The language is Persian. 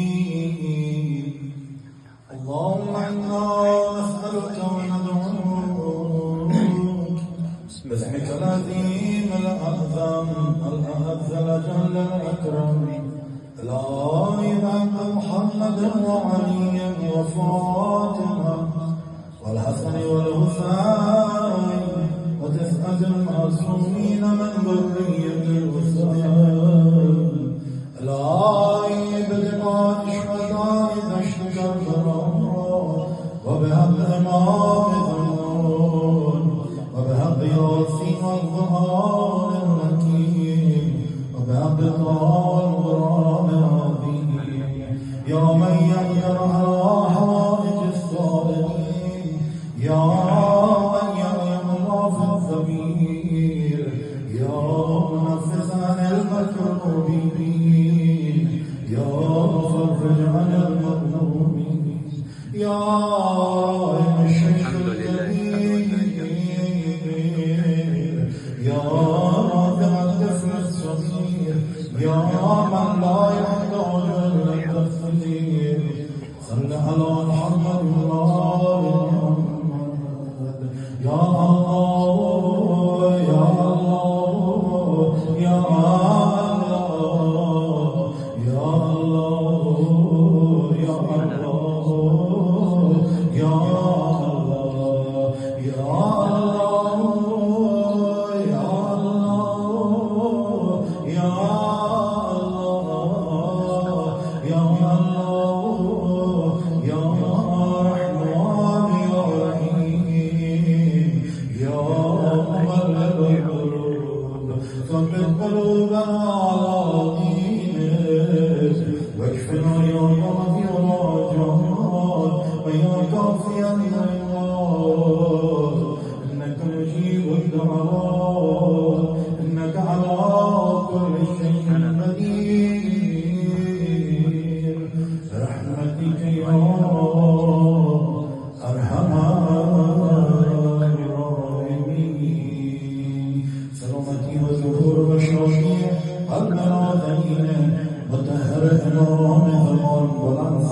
الرحيم اللهم إنا نسألك وندعوك باسمك العظيم الأعظم الأعز الأجل الأكرم لا إله محمد وعلي وفاطمة والحسن والحسين وتسعة المعصومين من ذرية الحسين الآي بدماء الشهداء إذا اشتكت الأمر وبحق إمام ذنون وبحق ياسين والقرآن الحكيم وبحق طه والقرآن العظيم يا من يغفر على حوائج الصالحين يا من يغفر الله في السبيل يا منفس عن المكروبين يا مفرج عن المظلومين يا رائم الشيخ الكبير يا رافع الطفل الصغير يا من لا يحتاج الى التفسير صل على محمد وآل محمد يا الله يا الله يا الله يا الله يا الله يا الله يا الله يا الله يا الله يا الله يا رحمن يا رحيم يا مقلب القلوب ثبت قلوبنا على دينك واكفنا يا كافي الرجاء ويا كافي العباد انك مجيب الدعوات انك على كل شيء قدير برحمتك يا ارحم الراحمين سلامتي وظهور بشاشير المنادين مطهر امام زمان بلند